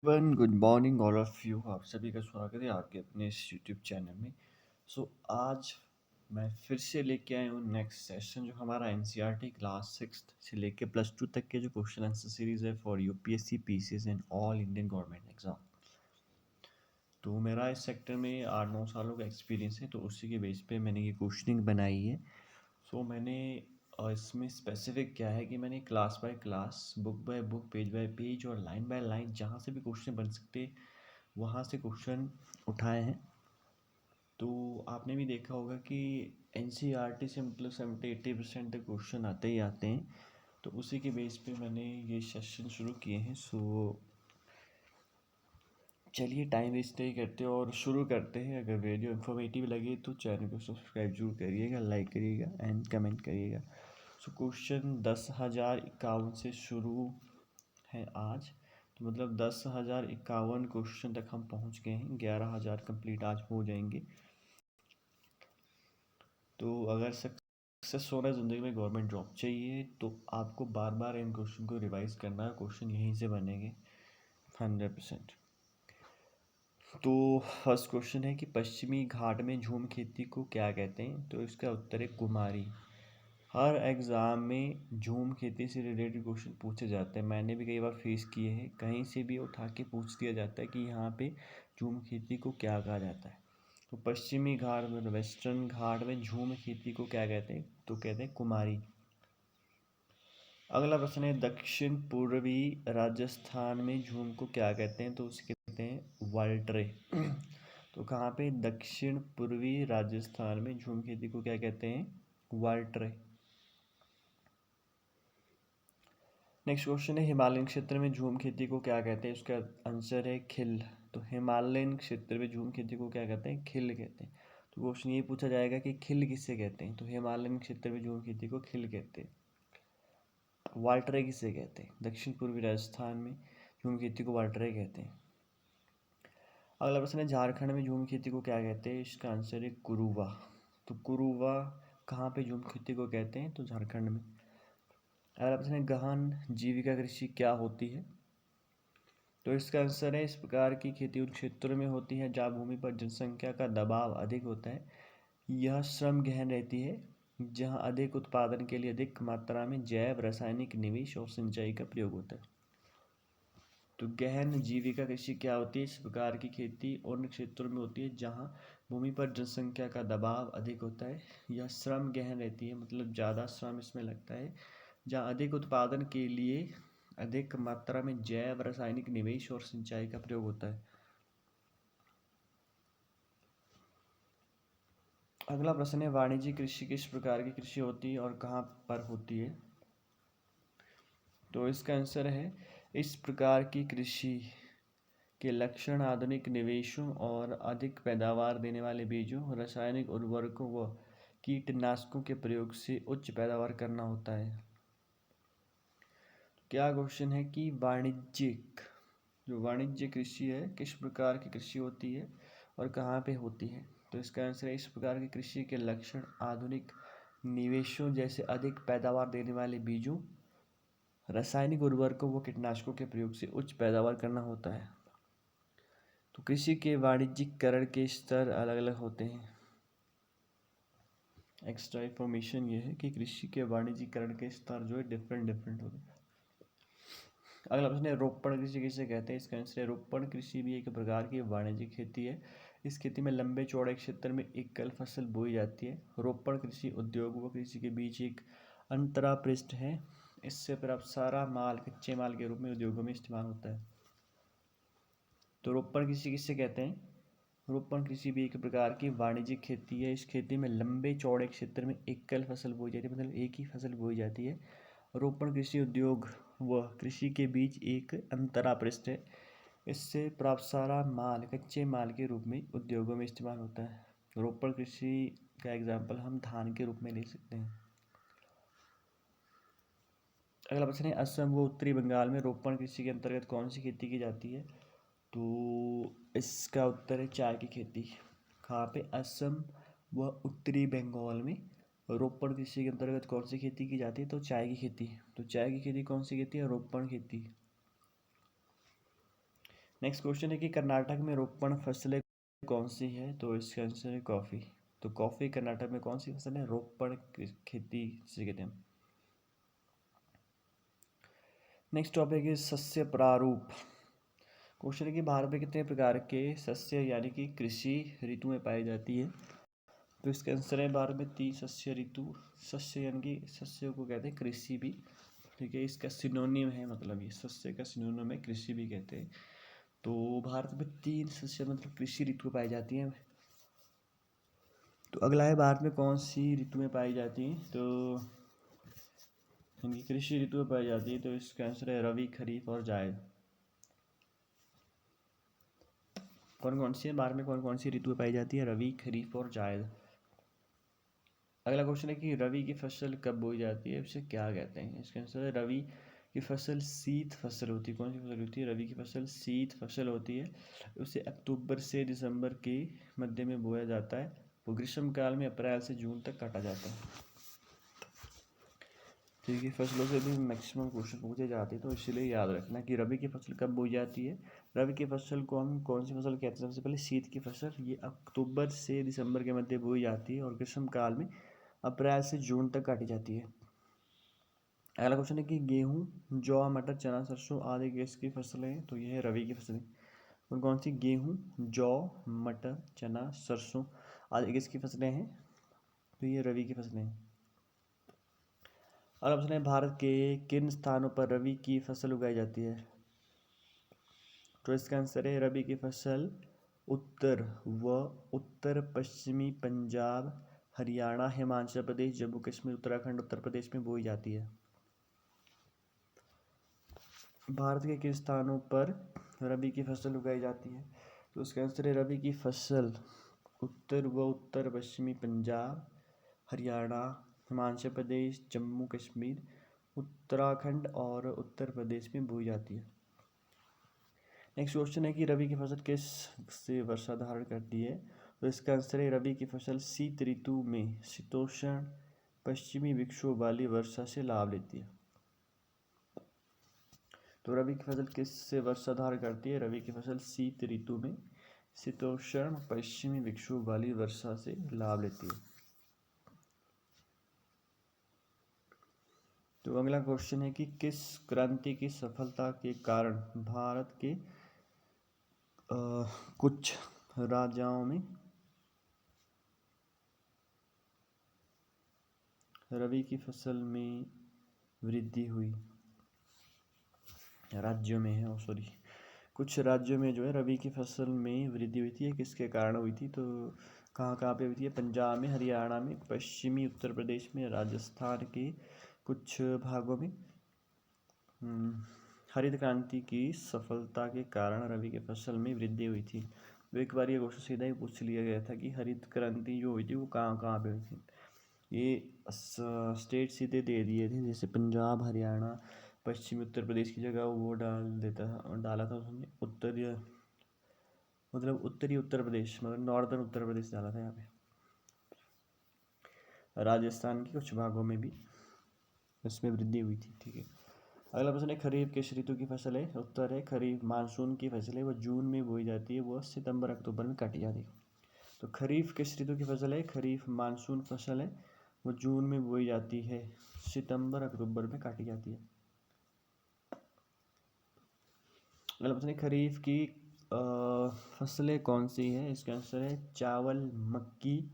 One good morning all of you. आप सभी का स्वागत है आपके अपने इस यूट्यूब चैनल में। आज मैं फिर से लेके आया हूँ नेक्स्ट सेशन, जो हमारा एनसीईआरटी क्लास 6 से लेके +2 तक के जो क्वेश्चन आंसर सीरीज है for UPSC PCS and all Indian government exam. तो मेरा इस सेक्टर में 8-9 सालों का एक्सपीरियंस है, तो उसी के बेस पे मैंने ये क्वेश्चनिंग बनाई है। मैंने इसमें स्पेसिफिक क्या है कि मैंने class by class, book by book, page by page और लाइन बाय लाइन जहाँ से भी क्वेश्चन बन सकते वहाँ से क्वेश्चन उठाए हैं। तो आपने भी देखा होगा कि एनसीईआरटी से मतलब 70-80% तक क्वेश्चन आते ही आते हैं, तो उसी के बेस पे मैंने ये सेशन शुरू किए हैं। चलिए टाइम वेस्ट नहीं करते और शुरू करते हैं। अगर वीडियो इन्फॉर्मेटिव लगे तो चैनल को सब्सक्राइब जरूर करिएगा, लाइक करिएगा एंड कमेंट करिएगा। क्वेश्चन 10,051 से शुरू है आज। तो मतलब 10,051 क्वेश्चन तक हम पहुंच गए हैं। 11,000 कंप्लीट आज हो जाएंगे। तो अगर सक्सेस होना है ज़िंदगी में, गवर्नमेंट जॉब चाहिए, तो आपको बार बार इन क्वेश्चन को रिवाइज करना है। क्वेश्चन यहीं से बनेंगे 100%। तो फर्स्ट क्वेश्चन है कि पश्चिमी घाट में झूम खेती को क्या कहते हैं? तो इसका उत्तर है कुमारी। हर एग्ज़ाम में झूम खेती से रिलेटेड क्वेश्चन पूछे जाते हैं। मैंने भी कई बार फेस किए हैं, कहीं से भी उठा के पूछ दिया जाता है कि यहाँ पे झूम खेती को क्या कहा जाता है। तो पश्चिमी घाट में, वेस्टर्न घाट में झूम खेती को क्या कहते हैं? तो कहते हैं कुमारी। अगला प्रश्न है दक्षिण पूर्वी राजस्थान में झूम को क्या कहते हैं? तो उसे कहते हैं वाल्ट्रे। तो कहाँ पे? दक्षिण पूर्वी राजस्थान में झूम खेती को क्या कहते हैं? वाल्ट्रे। नेक्स्ट क्वेश्चन है हिमालयन क्षेत्र में झूम खेती को क्या कहते हैं? उसका आंसर है खिल। तो हिमालयन क्षेत्र में झूम खेती को क्या कहते हैं? खिल कहते हैं। तो क्वेश्चन ये पूछा जाएगा कि खिल किसे कहते हैं? तो हिमालयन क्षेत्र में झूम खेती को खिल कहते हैं। वाल्ट्रे किसे कहते हैं? दक्षिण पूर्वी राजस्थान में झूम खेती को वाल्ट्रे कहते हैं। अगला प्रश्न है झारखंड में झूम खेती को क्या कहते हैं? इसका आंसर है कुरुवा। तो कुरुवा कहाँ पे झूम खेती को कहते हैं? तो झारखंड में। अगला प्रश्न है गहन जीविका कृषि क्या होती है? तो इसका आंसर है इस प्रकार की खेती उन क्षेत्रों में होती है जहाँ भूमि पर जनसंख्या का दबाव अधिक होता है। यह श्रम गहन रहती है, जहाँ अधिक उत्पादन के लिए अधिक मात्रा में जैव रासायनिक निवेश और सिंचाई का प्रयोग होता है। तो गहन जीविका कृषि क्या होती है? इस प्रकार की खेती उन क्षेत्रों में होती है जहाँ भूमि पर जनसंख्या का दबाव अधिक होता है। यह श्रम गहन रहती है, मतलब ज़्यादा श्रम इसमें लगता है, जहाँ अधिक उत्पादन के लिए अधिक मात्रा में जैव रासायनिक निवेश और सिंचाई का प्रयोग होता है। अगला प्रश्न है वाणिज्यिक कृषि किस प्रकार की कृषि होती है और कहाँ पर होती है? तो इसका आंसर है इस प्रकार की कृषि के लक्षण आधुनिक निवेशों और अधिक पैदावार देने वाले बीजों, रासायनिक उर्वरकों व कीटनाशकों के प्रयोग से उच्च पैदावार करना होता है। क्या क्वेश्चन है कि वाणिज्यिक, जो वाणिज्य कृषि है, किस प्रकार की कृषि होती है और कहाँ पे होती है? तो इसका आंसर है इस प्रकार की कृषि के लक्षण आधुनिक निवेशों जैसे अधिक पैदावार देने वाले बीजों, रासायनिक उर्वरकों व कीटनाशकों के प्रयोग से उच्च पैदावार करना होता है। तो कृषि के वाणिज्यिकरण के स्तर अलग अलग होते हैं। एक्स्ट्रा इन्फॉर्मेशन ये है कि कृषि के वाणिज्यिकरण के स्तर जो है डिफरेंट होते हैं। अगला प्रश्न है रोपण कृषि किसे कहते हैं? इसका आंसर है रोपण कृषि भी एक प्रकार की वाणिज्यिक खेती है। इस खेती में लंबे चौड़े क्षेत्र में एकल फसल बोई जाती है। रोपण कृषि उद्योग व कृषि के बीच एक अंतरापृष्ठ है। इससे प्राप्त सारा माल कच्चे माल के रूप में उद्योगों में इस्तेमाल होता है। तो रोपण कृषि किसे कहते हैं? रोपण कृषि भी एक प्रकार की वाणिज्यिक खेती है। इस खेती में लंबे चौड़े क्षेत्र में एकल फसल बोई जाती है, मतलब एक ही फसल बोई जाती है। रोपण कृषि उद्योग व कृषि के बीच एक अंतरापृष्ठ है। इससे प्राप्त सारा माल कच्चे माल के रूप में उद्योगों में इस्तेमाल होता है। रोपण कृषि का एग्जाम्पल हम धान के रूप में ले सकते हैं। अगला प्रश्न है असम व उत्तरी बंगाल में रोपण कृषि के अंतर्गत कौन सी खेती की जाती है? तो इसका उत्तर है चाय की खेती। कहाँ पे? असम व उत्तरी बंगाल में रोपण कृषि के अंतर्गत कौन सी खेती की जाती है? तो चाय की खेती। तो चाय की खेती कौन सी खेती है? रोपण खेती। नेक्स्ट क्वेश्चन है कि कर्नाटक में रोपण फसलें कौन सी है, तो इसका आंसर है कॉफ़ी। तो कॉफ़ी कर्नाटक में कौन सी फसल है, रोपण खेती से कहते हैं। नेक्स्ट टॉपिक है सस्य प्रारूप। क्वेश्चन है कि भारत में कितने प्रकार के सस्य यानी कि कृषि ऋतु में पाई जाती है, तो इसका आंसर है भारत में 3 सस्य ऋतु। सस्य यानी कि सस्यों को कहते हैं कृषि भी, ठीक है, इसका सिनोनिम है, मतलब ये सस्य का सिनोनिम है, कृषि भी कहते हैं। तो भारत में 3 सस्य मतलब कृषि ऋतु पाई जाती हैं। तो अगला है भारत में कौन सी ऋतु में पाई जाती है, तो इनकी कृषि ऋतु में पाई जाती है, तो इसका आंसर है रवि, खरीफ और जायद। कौन कौन सी है भारत में, कौन कौन सी ऋतु में पाई जाती है, रवि, खरीफ और जायद। अगला क्वेश्चन है कि रवि की फसल कब बोई जाती है, उसे क्या कहते हैं। इसका आंसर है रवि की फसल शीत फसल होती है। कौन सी फसल होती है, रवि की फसल शीत फसल होती है। उसे अक्टूबर से दिसंबर के मध्य में बोया जाता है। वो ग्रीष्म काल में अप्रैल से जून तक काटा जाता है। ठीक है, फसलों से भी मैक्सिमम क्वेश्चन पूछे जाते हैं, तो इसलिए याद रखना कि रबी की फसल कब बोई जाती है। रबी की फसल को हम कौन सी फसल कहते हैं, सबसे पहले शीत की फसल, ये अक्टूबर से दिसंबर के मध्य बोई जाती है और ग्रीष्म काल में अप्रैल से जून तक काटी जाती है। अगला क्वेश्चन है कि गेहूँ, जौ, मटर, चना, सरसों आदि किसकी फसलें हैं, तो यह है रबी की फसलें। और कौन सी, गेहूँ, जौ, मटर, चना, सरसों आदि किसकी फसलें हैं, तो ये रबी की फसलें हैं। और ऑप्शन है भारत के किन स्थानों पर रबी की फसल उगाई जाती है, तो इसका आंसर है रबी की फसल उत्तर व उत्तर पश्चिमी पंजाब, हरियाणा, हिमाचल प्रदेश, जम्मू कश्मीर, उत्तराखंड, उत्तर प्रदेश में बोई जाती है। भारत के किन स्थानों पर रबी की फसल उगाई जाती है, तो उसका आंसर है रबी की फसल उत्तर व उत्तर पश्चिमी पंजाब, हरियाणा, हिमाचल प्रदेश, जम्मू कश्मीर, उत्तराखंड और उत्तर प्रदेश में बोई जाती है। नेक्स्ट क्वेश्चन है कि रबी की फसल किस से वर्षा धारण करती है, तो इसका आंसर है रबी की फसल शीत ऋतु में शीतोष्ण पश्चिमी विक्षोभ वाली वर्षा से लाभ लेती है। तो रबी की फसल किस से वर्षा धारण करती है, रबी की फसल शीत ऋतु में शीतोष्ण पश्चिमी विक्षोभ वाली वर्षा से लाभ लेती है। तो अगला क्वेश्चन है कि किस क्रांति की सफलता के कारण भारत के कुछ राज्यों में रबी की फसल में वृद्धि हुई, राज्यों में है सॉरी, कुछ राज्यों में जो है रबी की फसल में वृद्धि हुई थी, ये किसके कारण हुई थी, तो कहाँ कहाँ पे हुई थी, पंजाब में, हरियाणा में, पश्चिमी उत्तर प्रदेश में, राजस्थान के कुछ भागों में। हरित क्रांति की सफलता के कारण रबी की फसल में वृद्धि हुई थी। तो एक बार ये क्वेश्चन सीधा ही पूछ लिया गया था कि हरित क्रांति जो हुई थी वो कहाँ कहाँ पे हुई थी। ये स्टेट सीधे दे दिए थे, जैसे पंजाब, हरियाणा, पश्चिमी उत्तर प्रदेश की जगह वो डाला था उसने उत्तरी, मतलब उत्तरी उत्तर प्रदेश, मतलब नॉर्दर्न उत्तर प्रदेश डाला था यहाँ पे। राजस्थान के कुछ भागों में भी इसमें वृद्धि हुई थी। ठीक है, अगला प्रश्न है खरीफ किस ऋतु की फसल है, उत्तर है खरीफ मानसून की फसल है, वो जून में बोई जाती है, वो सितंबर अक्टूबर में काटी जाती है। तो खरीफ किस ऋतु की फसल है, खरीफ मानसून फसल है, वो जून में बोई जाती है, सितंबर अक्टूबर में काटी जाती है। अगला प्रश्न है खरीफ की फसलें कौन सी हैं, इसका आंसर है चावल, मक्की,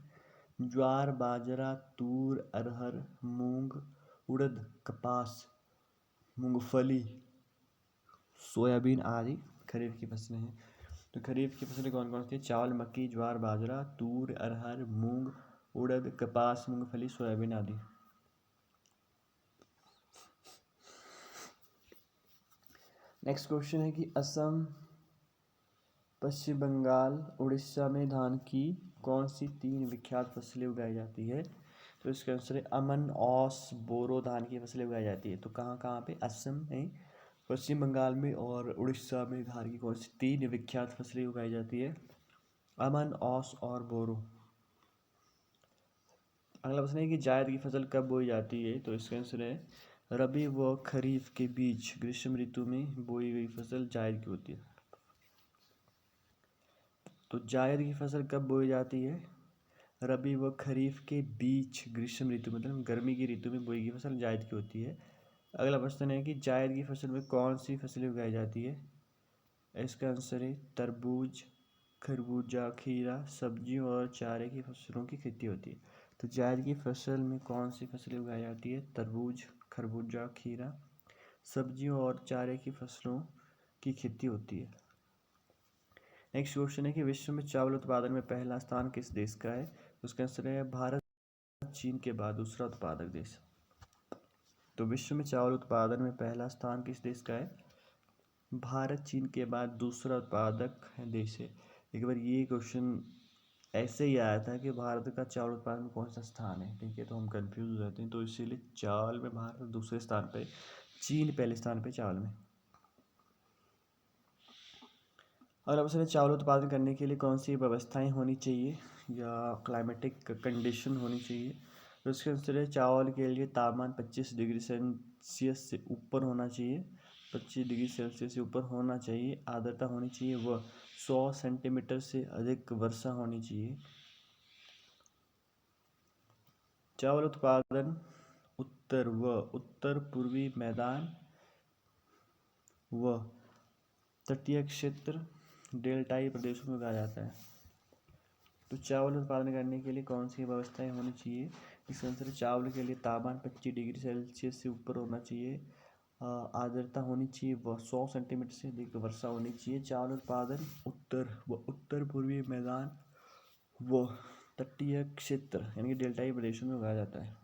ज्वार, बाजरा, तूर, अरहर, मूंग, उड़द, कपास, मूंगफली, सोयाबीन आदि खरीफ की फसलें हैं। तो खरीफ की फसलें कौन कौन सी हैं, चावल, मक्की, ज्वार, बाजरा, तूर, अरहर, मूंग, उड़द, कपास, मूंगफली, सोयाबीन आदि। नेक्स्ट क्वेश्चन है कि असम, पश्चिम बंगाल, उड़ीसा में धान की कौन सी 3 विख्यात फसलें उगाई जाती है, तो इसका आंसर है अमन, औस, बोरो धान की फसलें उगाई जाती है। तो कहाँ कहाँ पे, असम में, पश्चिम बंगाल में और उड़ीसा में धान की कौन सी 3 विख्यात फसलें उगाई जाती है, अमन, औस और बोरो। अगला प्रश्न है कि जायद की फसल कब बोई जाती है, तो इसका आंसर है रबी व खरीफ के बीच ग्रीष्म ऋतु में बोई गई फसल जायद की होती है। तो जायद की फसल कब बोई जाती है? रबी व खरीफ के बीच ग्रीष्म ऋतु, मतलब गर्मी की ऋतु में बोई गई फसल जायद की होती है। अगला प्रश्न है कि जायद की फसल में कौन सी फसलें उगाई जाती है? इसका आंसर है तरबूज, खरबूजा, खीरा, सब्जियों और चारे की फसलों की खेती होती है। तो जायद की फसल में कौन सी फसलें उगाई जाती है? तरबूज, खरबूजा, खीरा, सब्जियों और चारे की फसलों की खेती होती है। नेक्स्ट क्वेश्चन है कि विश्व में चावल उत्पादन में पहला स्थान किस देश का है? उसका आंसर है भारत, चीन के बाद दूसरा उत्पादक देश। तो विश्व में चावल उत्पादन में पहला स्थान किस देश का है? भारत, चीन के बाद दूसरा उत्पादक देश है। एक बार ये क्वेश्चन ऐसे ही आया था कि भारत का चावल उत्पादन में कौन सा स्थान है, ठीक है, तो हम कंफ्यूज हो जाते हैं। तो इसीलिए चावल में भारत दूसरे स्थान पे, चीन पहले स्थान पे चावल में। और अब उसमें चावल उत्पादन करने के लिए कौन सी व्यवस्थाएं होनी चाहिए या क्लाइमेटिक कंडीशन होनी चाहिए? तो उसके आंसर है चावल के लिए तापमान 25 डिग्री सेल्सियस से ऊपर होना चाहिए, 25 डिग्री सेल्सियस से ऊपर होना चाहिए, आर्द्रता होनी चाहिए व 100 सेंटीमीटर से अधिक वर्षा होनी चाहिए। चावल उत्पादन उत्तर पूर्वी मैदान व तटीय क्षेत्र, डेल्टाई प्रदेशों में उगाया जाता है। तो चावल उत्पादन करने के लिए कौन सी व्यवस्थाएं होनी चाहिए? इसका आंसर चावल के लिए तापमान 25 डिग्री सेल्सियस से ऊपर होना चाहिए, आर्द्रता होनी चाहिए व 100 सेंटीमीटर से अधिक वर्षा होनी चाहिए। चावल उत्पादन उत्तर पूर्वी मैदान व तटीय क्षेत्र यानी कि डेल्टाई प्रदेशों में उगाया जाता है।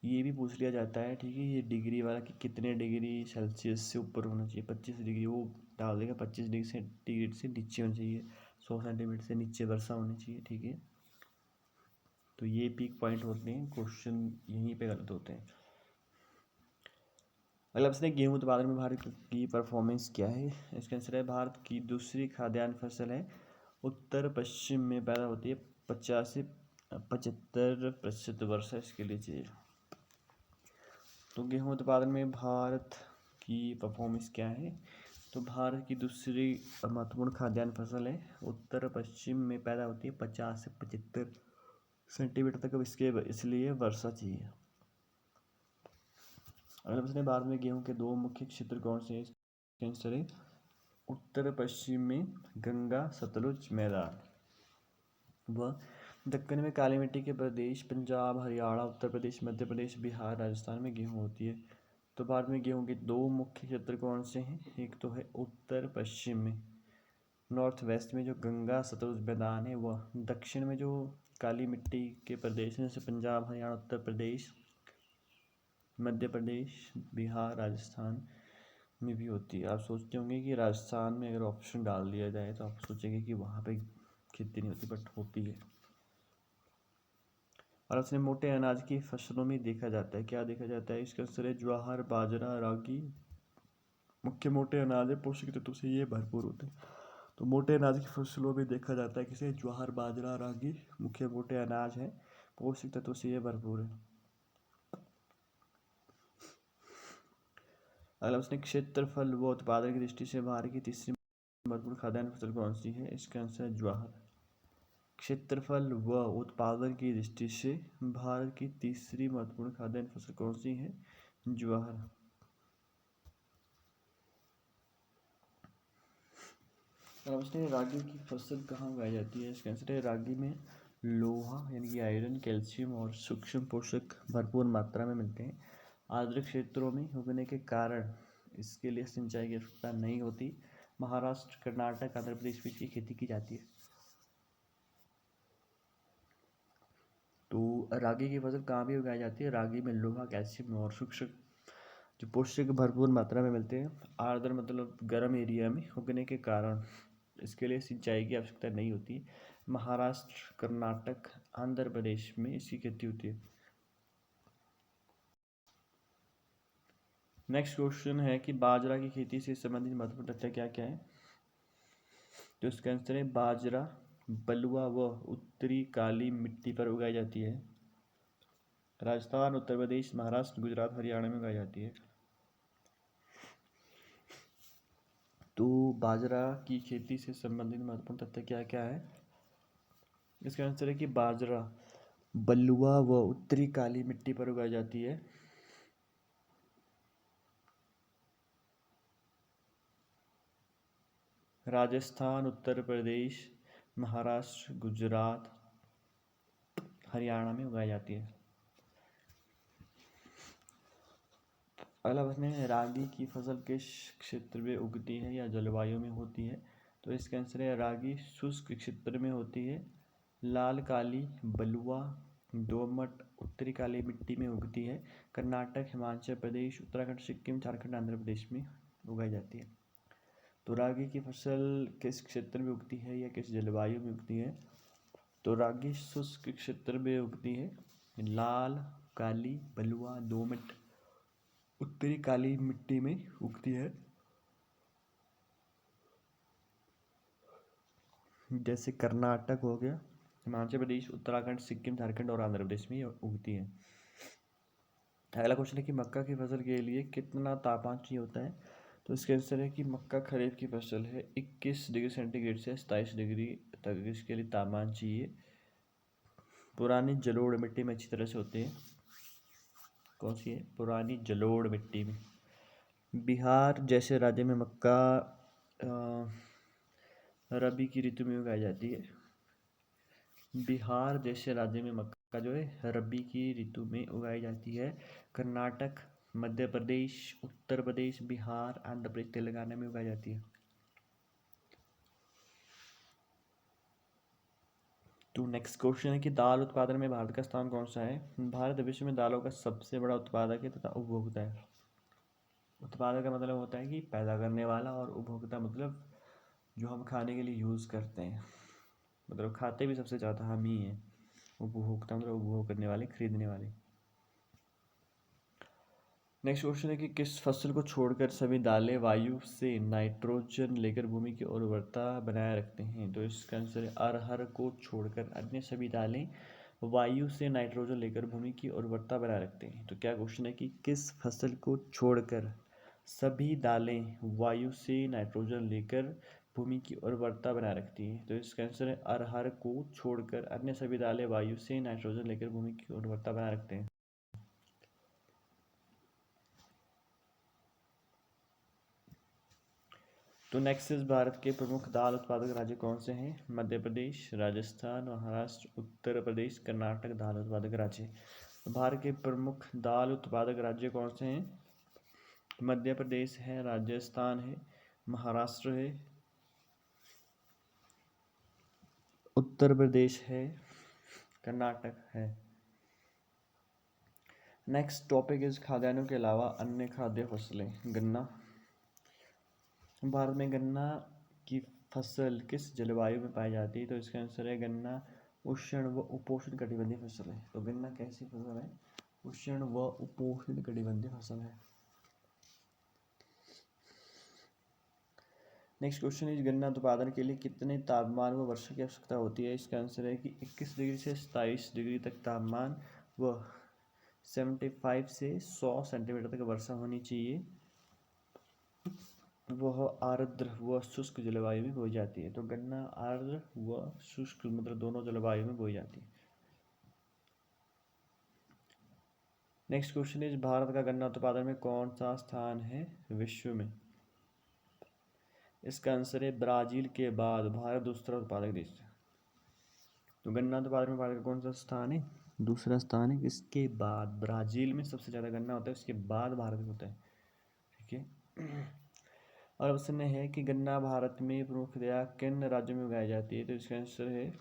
ये भी पूछ लिया जाता है, ठीक है, ये डिग्री वाला कि कितने डिग्री सेल्सियस से ऊपर होना चाहिए। 25 डिग्री वो डाल देगा, 25 डिग्री सेंटीग्रेड से नीचे होना चाहिए, 100 सेंटीमीटर से नीचे वर्षा होनी चाहिए, ठीक है। तो ये पीक पॉइंट होते हैं, क्वेश्चन यहीं पे गलत होते हैं। अगला प्रश्न है गेहूं उत्पादन में भारत की परफॉर्मेंस क्या है? इसका आंसर है भारत की दूसरी खाद्यान्न फसल है, उत्तर पश्चिम में पैदा होती है, 50 से 75% वर्षा इसके लिए चाहिए। तो गेहूं उत्पादन में भारत की परफॉर्मेंस क्या है? तो भारत की दूसरी महत्वपूर्ण खाद्यान्न फसल है, उत्तर पश्चिम में पैदा होती है, 50 से 75 सेंटीमीटर तक इसके इसलिए वर्षा चाहिए। अगला प्रश्न है भारत में गेहूं के दो मुख्य क्षेत्र कौन से हैं? इसका आंसर है उत्तर पश्चिम में गंगा सतलुज मैदान व दक्कन में काली मिट्टी के प्रदेश, पंजाब, हरियाणा, उत्तर प्रदेश, मध्य प्रदेश, बिहार, राजस्थान में गेहूं होती है। तो भारत में गेहूं के दो मुख्य क्षेत्र कौन से हैं? एक तो है उत्तर पश्चिम में, नॉर्थ वेस्ट में जो गंगा सतलुज मैदान है वह, दक्षिण में जो काली मिट्टी के प्रदेश हैं जैसे पंजाब, हरियाणा, उत्तर प्रदेश, मध्य प्रदेश, बिहार, राजस्थान में भी होती है। आप सोचते होंगे कि राजस्थान में अगर ऑप्शन डाल दिया जाए तो आप सोचेंगे कि वहाँ पे खेती नहीं होती, बट होती है। और उसने मोटे अनाज की फसलों में देखा जाता है, क्या देखा जाता है? इसका आंसर है ज्वार, बाजरा, रागी मुख्य मोटे अनाज है, पोषक तत्वों से ये भरपूर होते हैं। तो मोटे अनाज की फसलों में देखा जाता है किसे? ज्वार, बाजरा, रागी मुख्य मोटे अनाज है, पोषक तत्वों से ये भरपूर है। अगला उसने क्षेत्रफल व उत्पादन की दृष्टि से भारत की तीसरी महत्वपूर्ण खाद्यान्न फसल कौन सी है? इसका आंसर है ज्वार। क्षेत्रफल व उत्पादन की दृष्टि से भारत की तीसरी महत्वपूर्ण खाद्यान्न फसल कौन सी है? ज्वार। रागी की फसल कहाँ उगाई जाती है? इसका आंसर है रागी में लोहा यानी कि आयरन, कैल्शियम और सूक्ष्म पोषक भरपूर मात्रा में मिलते हैं। आर्द्र क्षेत्रों में उगने के कारण इसके लिए सिंचाई की आवश्यकता नहीं होती। महाराष्ट्र, कर्नाटक, आंध्र प्रदेश में इसकी खेती की जाती है। तो रागी की फसल कहाँ भी उगाई जाती है? रागी में लोहा, कैल्शियम और सूक्ष्म जो पोषक भरपूर मात्रा में मिलते हैं। आर्द्र मतलब गर्म एरिया में उगने के कारण इसके लिए सिंचाई की आवश्यकता नहीं होती। महाराष्ट्र, कर्नाटक, आंध्र प्रदेश में इसकी खेती होती है। नेक्स्ट क्वेश्चन है कि बाजरा की खेती से संबंधित महत्वपूर्ण तथ्य क्या क्या है? तो इसका आंसर है बाजरा बलुआ व उत्तरी काली मिट्टी पर उगाई जाती है। राजस्थान, उत्तर प्रदेश, महाराष्ट्र, गुजरात, हरियाणा में उगाई जाती है। तो बाजरा की खेती से संबंधित महत्वपूर्ण तथ्य क्या क्या है? इसका आंसर है कि बाजरा बलुआ व उत्तरी काली मिट्टी पर उगाई जाती है। राजस्थान, उत्तर प्रदेश, महाराष्ट्र, गुजरात, हरियाणा में उगाई जाती है। अगला प्रश्न है, रागी की फसल किस क्षेत्र में उगती है या जलवायु में होती है? तो इसका आंसर है रागी शुष्क क्षेत्र में होती है। लाल काली, बलुआ, दोमट, उत्तरी काली मिट्टी में उगती है। कर्नाटक, हिमाचल प्रदेश, उत्तराखंड, सिक्किम, झारखंड, आंध्र प्रदेश में उगाई जाती है। तो रागी की फसल किस क्षेत्र में उगती है या किस जलवायु में उगती है? तो रागी शुष्क क्षेत्र में उगती है। लाल काली, बलुआ, दोमट, उत्तरी काली मिट्टी में उगती है। जैसे कर्नाटक हो गया, हिमाचल प्रदेश, उत्तराखंड, सिक्किम, झारखंड और आंध्र प्रदेश में उगती है। अगला क्वेश्चन है कि मक्का की फसल के लिए कितना तापमान चाहिए होता है? तो इसका आंसर है कि मक्का खरीफ की फसल है। 21 डिग्री सेंटीग्रेड से 27 डिग्री तक इसके लिए तापमान चाहिए। पुरानी जलोढ़ मिट्टी में अच्छी तरह से होते हैं। कौन सी है? पुरानी जलोढ़ मिट्टी में। बिहार जैसे राज्य में मक्का रबी की ऋतु में उगाई जाती है। बिहार जैसे राज्य में मक्का जो है रबी की ऋतु में उगाई जाती है। कर्नाटक, मध्य प्रदेश, उत्तर प्रदेश, बिहार, आंध्र प्रदेश, तेलंगाना में उगाई जाती है। तो नेक्स्ट क्वेश्चन है कि दाल उत्पादन में भारत का स्थान कौन सा है? भारत विश्व में दालों का सबसे बड़ा उत्पादक है तथा उपभोक्ता है। उत्पादक का मतलब होता है कि पैदा करने वाला, और उपभोक्ता मतलब जो हम खाने के लिए यूज़ करते हैं, मतलब खाते भी सबसे ज़्यादा हम ही हैं। उपभोक्ता मतलब उपभोग करने वाले, खरीदने वाले। नेक्स्ट क्वेश्चन है कि किस फसल को छोड़कर सभी दालें वायु से नाइट्रोजन लेकर भूमि की उर्वरता बनाए रखते हैं? तो इसका आंसर है अरहर को छोड़कर अन्य सभी दालें वायु से नाइट्रोजन लेकर भूमि की उर्वरता बनाए रखते हैं। तो क्या क्वेश्चन है कि किस फसल को छोड़कर सभी दालें वायु से नाइट्रोजन लेकर भूमि की उर्वरता बनाए रखती है? तो इसका आंसर है अरहर को छोड़कर अन्य सभी दालें वायु से नाइट्रोजन लेकर भूमि की उर्वरता बनाए रखते हैं। तो नेक्स्ट इज भारत के प्रमुख दाल उत्पादक राज्य कौन से हैं? मध्य प्रदेश, राजस्थान, महाराष्ट्र, उत्तर प्रदेश, कर्नाटक दाल उत्पादक राज्य। भारत के प्रमुख दाल उत्पादक राज्य कौन से हैं? मध्य प्रदेश है, राजस्थान है, महाराष्ट्र है, उत्तर प्रदेश है, कर्नाटक है। नेक्स्ट टॉपिक इज खाद्यान्नों के अलावा अन्य खाद्य फसलें। गन्ना। भारत में गन्ना की फसल किस जलवायु में पाई जाती है? तो इसका आंसर है गन्ना उष्ण व उपोष्ण कटिबंधीय फसल है। तो गन्ना कैसी फसल है? उष्ण व उपोष्ण कटिबंधीय फसल है। नेक्स्ट क्वेश्चन इज गन्ना उत्पादन के लिए कितने तापमान व वर्षा की आवश्यकता होती है? इसका आंसर है कि 21 डिग्री से 27 डिग्री तक तापमान व 75 से 100 सेंटीमीटर तक वर्षा होनी चाहिए। वह आर्द्र व शुष्क जलवायु में बोई जाती है। तो गन्ना आर्द्र व शुष्क मतलब दोनों जलवायु में बोई जाती है। नेक्स्ट क्वेश्चन इज भारत का गन्ना उत्पादन में कौन सा स्थान है विश्व में? इसका आंसर है ब्राजील के बाद भारत दूसरा उत्पादक देश है। तो गन्ना उत्पादन में भारत का कौन सा स्थान है? दूसरा स्थान है। इसके बाद ब्राजील में सबसे ज़्यादा गन्ना होता है, उसके बाद भारत में होता है। ठीक है। और प्रश्न है कि गन्ना भारत में प्रमुखतया किन राज्यों में उगाई जाती है? तो इसका आंसर है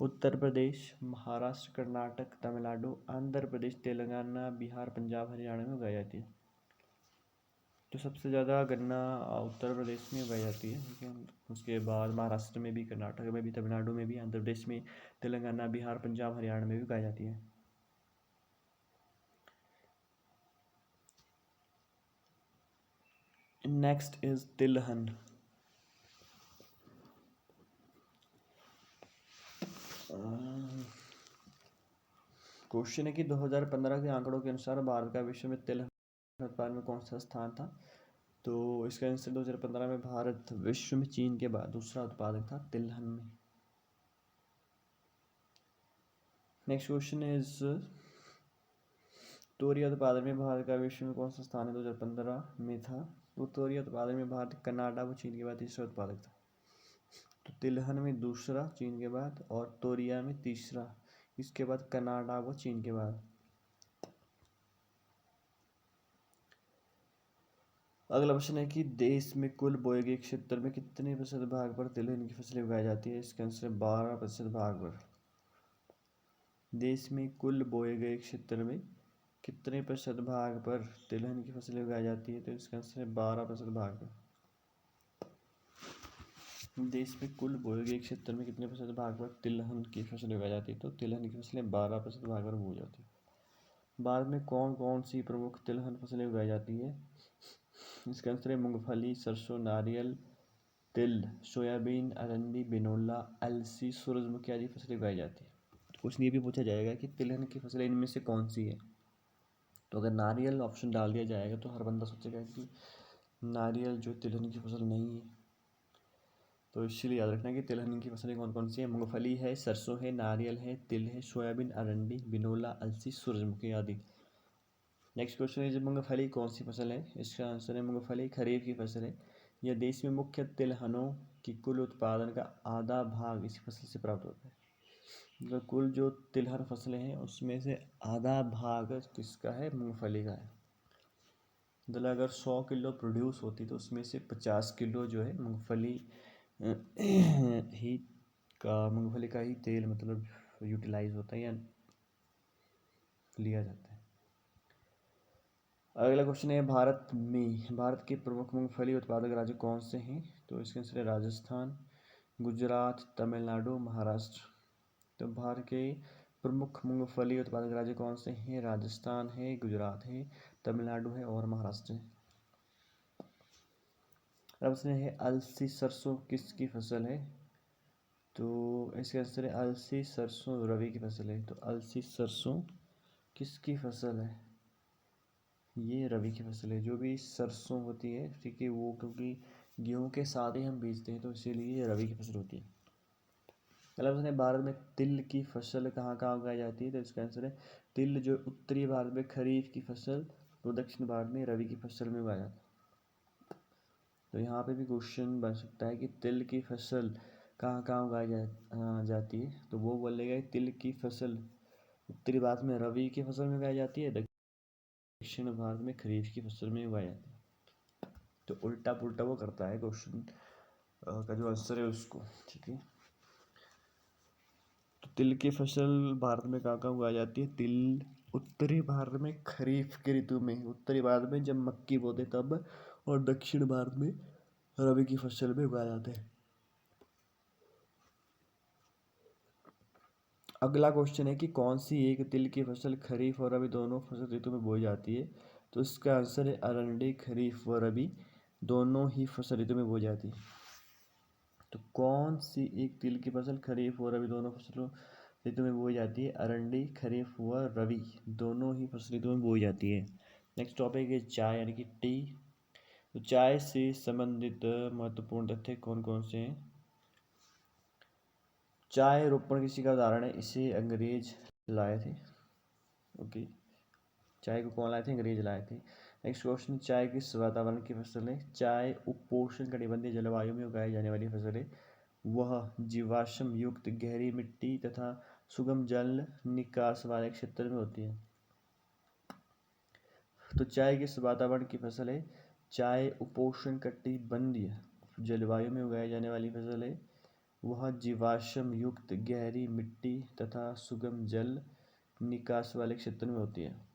उत्तर प्रदेश, महाराष्ट्र, कर्नाटक, तमिलनाडु, आंध्र प्रदेश, तेलंगाना, बिहार, पंजाब, हरियाणा में उगाई जाती है। तो सबसे ज़्यादा गन्ना उत्तर प्रदेश में उगाई जाती है। ठीक है। उसके बाद महाराष्ट्र में भी, कर्नाटक में भी, तमिलनाडु में भी, आंध्र प्रदेश में, तेलंगाना, बिहार, पंजाब, हरियाणा में भी उगाई जाती है। नेक्स्ट इज तिलहन। क्वेश्चन है कि 2015 के आंकड़ों के अनुसार भारत का विश्व में तिलहन उत्पादन में कौन सा स्थान था? तो इसका आंसर 2015 में भारत विश्व में चीन के बाद दूसरा उत्पादक था तिलहन में। नेक्स्ट क्वेश्चन इज तोरिया उत्पादन में भारत का विश्व में कौन सा स्थान है 2015 में था? तो तोरिया उत्पादन में भारत कनाडा व चीन के बाद तीसरा उत्पादक था। तो तिलहन में दूसरा चीन के बाद और तोरिया में तीसरा, इसके बाद कनाडा व चीन के बाद। अगला प्रश्न है कि देश में कुल बोए गए क्षेत्र में कितने प्रतिशत भाग पर तिलहन की फसलें उगाई जाती है? इसका आंसर 12% भाग पर। देश में कुल बोए गए क्षेत्र में कितने प्रतिशत भाग पर तिलहन की फसलें उगाई जाती है? तो इसका आंसर है 12% भाग पर। देश में कुल बोए गए क्षेत्र में कितने प्रतिशत भाग पर तिलहन की फसलें उगाई जाती है? तो तिलहन की फसलें 12% भाग पर बोई जाती है। भारत में कौन कौन सी प्रमुख तिलहन फसलें उगाई जाती है? इसका आंसर है मूंगफली, सरसों, नारियल, तिल, सोयाबीन, अरंडी, बिनोला, अलसी, सूरजमुखी आदि फसलें उगाई जाती है। तो क्वेश्चन ये भी पूछा जाएगा कि तिलहन की फसलें इनमें से कौन सी है? तो अगर नारियल ऑप्शन डाल दिया जाएगा तो हर बंदा सोचेगा कि नारियल जो तिलहन की फसल नहीं है। तो इसलिए याद रखना कि तिलहन की फसलें कौन कौन सी है। मूंगफली है, सरसों है, नारियल है, तिल है, सोयाबीन, अरंडी, बिनोला, अलसी, सूरजमुखी आदि। नेक्स्ट क्वेश्चन है, मूंगफली कौन सी फसल है? इसका आंसर है मूंगफली खरीफ की फसल है। यह देश में मुख्य तिलहनों की कुल उत्पादन का आधा भाग इसी फसल से प्राप्त होता है। मतलब कुल जो तिलहन फसलें हैं उसमें से आधा भाग किसका है? मूंगफली का है। मतलब अगर 100 किलो प्रोड्यूस होती तो उसमें से 50 किलो जो है मूंगफली ही मूंगफली का ही तेल मतलब यूटिलाइज होता है या लिया जाता है। अगला क्वेश्चन है, भारत के प्रमुख मूंगफली उत्पादक राज्य कौन से हैं? तो इसके आंसर है राजस्थान, गुजरात, तमिलनाडु, महाराष्ट्र। तो भारत के प्रमुख मूंगफली उत्पादक राज्य कौन से हैं? राजस्थान है, गुजरात है, तमिलनाडु है और महाराष्ट्र है। प्रश्न है, अलसी सरसों किसकी फसल है? तो इसका आंसर है अलसी सरसों रबी की फसल है। तो अलसी सरसों किसकी फसल है? ये रबी की फसल है। जो भी सरसों होती है, ठीक है, वो क्योंकि गेहूं के साथ ही हम बीजते हैं तो इसीलिए ये रबी की फसल होती है। अगला प्रश्न है, भारत में तिल की फसल कहाँ कहाँ उगाई जाती है? तो इसका आंसर है तिल जो उत्तरी भारत में खरीफ की फसल तो दक्षिण भारत में रबी की फसल में उगाया जाता है। तो यहाँ पे भी क्वेश्चन बन सकता है कि तिल की फसल कहाँ कहाँ उगाई जाती है? तो वो बोलेगा तिल की फसल उत्तरी भारत में रबी की फसल में उगाई जाती है, दक्षिण भारत में खरीफ की फसल में उगाई जाती है। तो उल्टा पुल्टा वो करता है क्वेश्चन का जो आंसर है उसको, ठीक है। तो तिल की फसल भारत में कहाँ कहाँ उगाई जाती है? तिल उत्तरी भारत में खरीफ की ऋतु में, उत्तरी भारत में जब मक्की बोते तब, और दक्षिण भारत में रबी की फसल में उगाए जाते हैं। अगला क्वेश्चन है कि कौन सी एक तिल की फसल खरीफ और रबी दोनों फसल ऋतु में बोई जाती है? तो इसका आंसर है अरंडी खरीफ व रबी दोनों ही फसल ऋतु में बोई जाती है। तो कौन सी एक तिल की फसल खरीफ व रबी दोनों फसलों ऋतु में बोई जाती है? अरंडी खरीफ व रबी दोनों ही फसल ऋतु में बोई जाती है। नेक्स्ट टॉपिक है चाय यानी कि टी। तो चाय से संबंधित महत्वपूर्ण तथ्य कौन कौन से हैं? चाय रोपण कृषि का उदाहरण है, इसे अंग्रेज लाए थे। ओके, चाय को कौन लाए थे? अंग्रेज लाए थे। नेक्स्ट क्वेश्चन, चाय किस वातावरण की फसल है? चाय उपोष्ण कटिबंधीय जलवायु में उगाई जाने वाली फसल है। वह जीवाश्म युक्त गहरी मिट्टी तथा सुगम जल निकास वाले क्षेत्र में होती है। तो चाय किस वातावरण की फसल है? चाय उपोष्ण कटिबंधीय जलवायु में उगाई जाने वाली फसल है। वह जीवाश्म युक्त गहरी मिट्टी तथा सुगम जल निकास वाले क्षेत्र में होती है।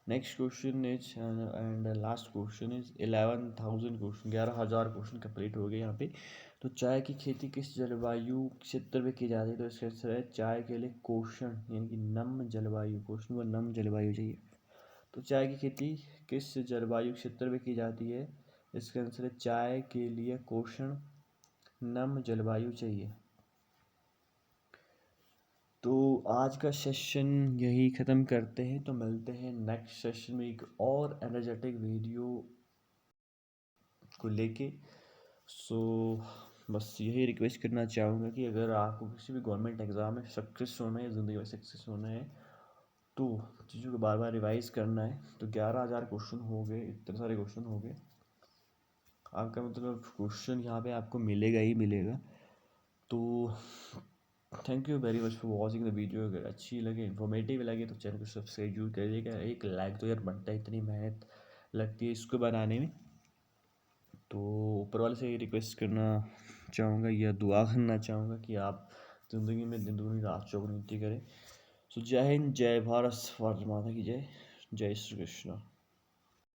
Next question is and last question is 11,000 question, 11,000 question complete हो गए यहाँ पे। तो चाय की खेती किस जलवायु क्षेत्र में की जाती है? तो इसका आंसर है चाय के लिए कोषण यानी कि नम जलवायु, क्वेश्चन को नम जलवायु चाहिए। तो चाय की खेती किस जलवायु क्षेत्र में की जाती है? इसका आंसर है चाय के लिए कोषण नम जलवायु चाहिए। तो आज का सेशन यही ख़त्म करते हैं, तो मिलते हैं नेक्स्ट सेशन में एक और एनर्जेटिक वीडियो को लेके। सो बस यही रिक्वेस्ट करना चाहूँगा कि अगर आपको किसी भी गवर्नमेंट एग्ज़ाम में सक्सेस होना है या ज़िंदगी में सक्सेस होना है तो चीज़ों को बार बार रिवाइज़ करना है। तो 11,000 क्वेश्चन हो गए, इतने सारे क्वेश्चन हो गए, आपका मतलब क्वेश्चन यहाँ पे आपको मिलेगा ही मिलेगा। तो thank you very much for watching the video. अगर अच्छी लगे, इन्फॉर्मेटिव लगे तो चैनल को सब्सक्राइब जरूर करिएगा। एक लाइक तो यार बनता है, इतनी मेहनत लगती है इसको बनाने में। तो ऊपर वाले से ये रिक्वेस्ट करना चाहूँगा या दुआ करना चाहूँगा कि आप ज़िंदगी में दिन दुगनी रात चौगुनी करें। सो जय हिंद, जय भारत, भारत माता की जय, जय श्री कृष्ण।